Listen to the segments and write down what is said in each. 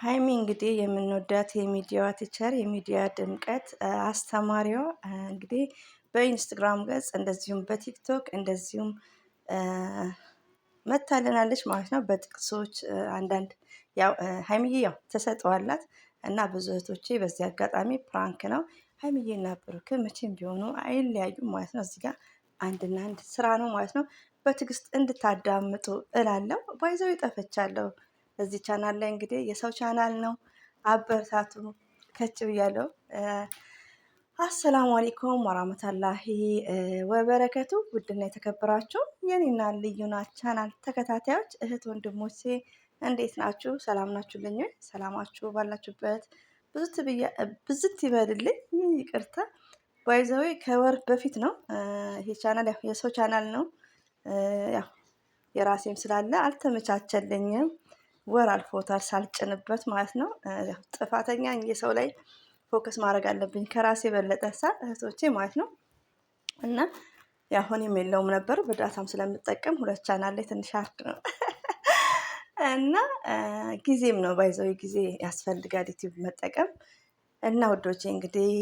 ሀይሚ እንግዲህ የምንወዳት የሚዲያዋ ቲቸር የሚዲያ ድምቀት አስተማሪዋ እንግዲህ በኢንስታግራም ገጽ እንደዚሁም በቲክቶክ እንደዚሁም መታልናለች ማለት ነው። በጥቅሶች አንዳንድ ያው ሀይሚዬ ያው ተሰጠዋላት እና ብዙ እህቶቼ በዚህ አጋጣሚ ፕራንክ ነው። ሀይሚዬና ብሩክ መቼም ቢሆኑ አይለያዩም ማለት ነው። እዚህ ጋር አንድና አንድ ስራ ነው ማለት ነው። በትዕግስት እንድታዳምጡ እላለሁ። ባይዘው ይጠፈቻለሁ እዚህ ቻናል ላይ እንግዲህ የሰው ቻናል ነው። አበረታቱ ከች ብያለሁ። አሰላሙ አለይኩም ወራህመቱላሂ ወበረከቱ። ውድና የተከበራችሁ የኔና ልዩና ቻናል ተከታታዮች እህት ወንድሞቼ እንዴት ናችሁ? ሰላም ናችሁልኝ? ሰላማችሁ ባላችሁበት ብዝት ይበልልኝ። ይቅርታ ባይዘዌ ከወር በፊት ነው። ይሄ ቻናል የሰው ቻናል ነው። ያው የራሴም ስላለ አልተመቻቸልኝም። ወር አልፎታል ሳልጭንበት ማለት ነው። ጥፋተኛ የሰው ላይ ፎከስ ማድረግ አለብኝ ከራሴ የበለጠ እህቶቼ ማለት ነው። እና ያሁንም የለውም ነበር በዳታም ስለምጠቀም ሁለት ቻናል ላይ ትንሽ አርድ ነው። እና ጊዜም ነው ባይዘው ጊዜ ያስፈልጋል ዩቲዩብ መጠቀም። እና ውዶቼ እንግዲህ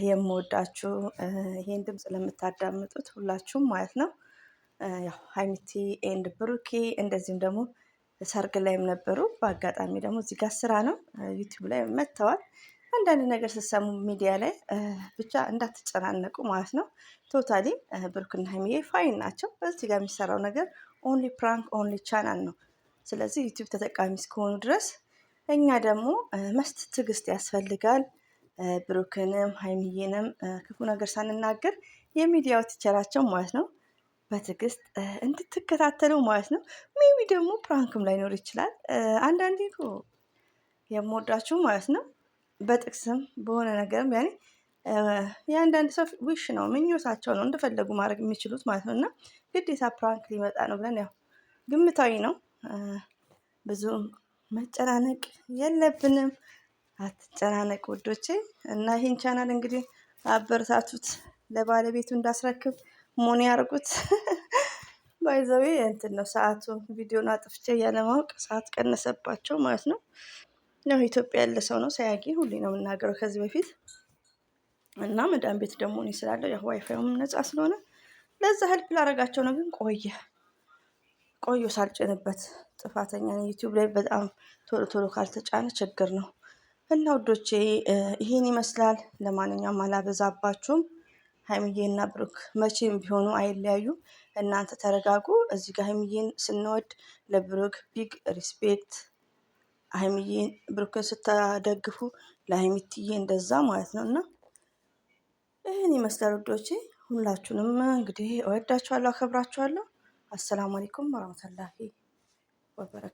የምወዳችሁ ይሄን ድምፅ ለምታዳምጡት ሁላችሁም ማለት ነው። ያው ሀይሚቲ ኤንድ ብሩኬ እንደዚሁም ደግሞ ሰርግ ላይም ነበሩ። በአጋጣሚ ደግሞ እዚህ ጋር ስራ ነው ዩቲዩብ ላይ መጥተዋል። አንዳንድ ነገር ስትሰሙ ሚዲያ ላይ ብቻ እንዳትጨናነቁ ማለት ነው። ቶታሊ ብሩክና ሀይሚዬ ፋይን ናቸው። እዚህ ጋር የሚሰራው ነገር ኦንሊ ፕራንክ ኦንሊ ቻናል ነው። ስለዚህ ዩቲዩብ ተጠቃሚ እስከሆኑ ድረስ እኛ ደግሞ መስት ትዕግስት ያስፈልጋል። ብሩክንም ሀይሚዬንም ክፉ ነገር ሳንናገር የሚዲያው ቲቸራቸው ማለት ነው በትዕግስት እንድትከታተሉ ማለት ነው። ሜቢ ደግሞ ፕራንክም ላይኖር ይችላል። አንዳንዴ እኮ የምወዳችሁ ማለት ነው በጥቅስም በሆነ ነገርም ያኔ የአንዳንድ ሰው ዊሽ ነው ምኞታቸው ነው እንደፈለጉ ማድረግ የሚችሉት ማለት ነው። እና ግዴታ ፕራንክ ሊመጣ ነው ብለን ያው ግምታዊ ነው። ብዙ መጨናነቅ የለብንም። አትጨናነቅ ውዶቼ። እና ይህን ቻናል እንግዲህ አበረታቱት። ለባለቤቱ እንዳስረክብ ሞኒ ያርጉት። ባይ ዘ ዌይ እንትን ነው ሰዓቱ ቪዲዮን አጥፍቼ ያለማወቅ ሰዓት ቀነሰባቸው ማለት ነው። ያው ኢትዮጵያ ያለ ሰው ነው ሳያጊ ሁሌ ነው የምናገረው ከዚህ በፊት። እና መዳም ቤት ደግሞ እኔ ስላለው ያው ዋይፋዩም ነፃ ስለሆነ ለዛ ሄልፕ ላደርጋቸው ነው። ግን ቆየ ሳልጭንበት ጥፋተኛ ነኝ። ዩቲዩብ ላይ በጣም ቶሎ ቶሎ ካልተጫነ ችግር ነው። እና ውዶቼ ይሄን ይመስላል። ለማንኛውም አላበዛባችሁም። ሀይሚዬና ብሩክ መቼም ቢሆኑ አይለያዩም። እናንተ ተረጋጉ። እዚህ ጋር ሀይሚዬን ስንወድ ለብሩክ ቢግ ሪስፔክት። ሀይሚዬን ብሩክን ስታደግፉ ለሀይሚትዬ እንደዛ ማለት ነው። እና ይህን ይመስላል ውዶቼ። ሁላችሁንም እንግዲህ እወዳችኋለሁ፣ አከብራችኋለሁ። አሰላሙ አለይኩም ወራህመቱላሂ ወበረካቱ።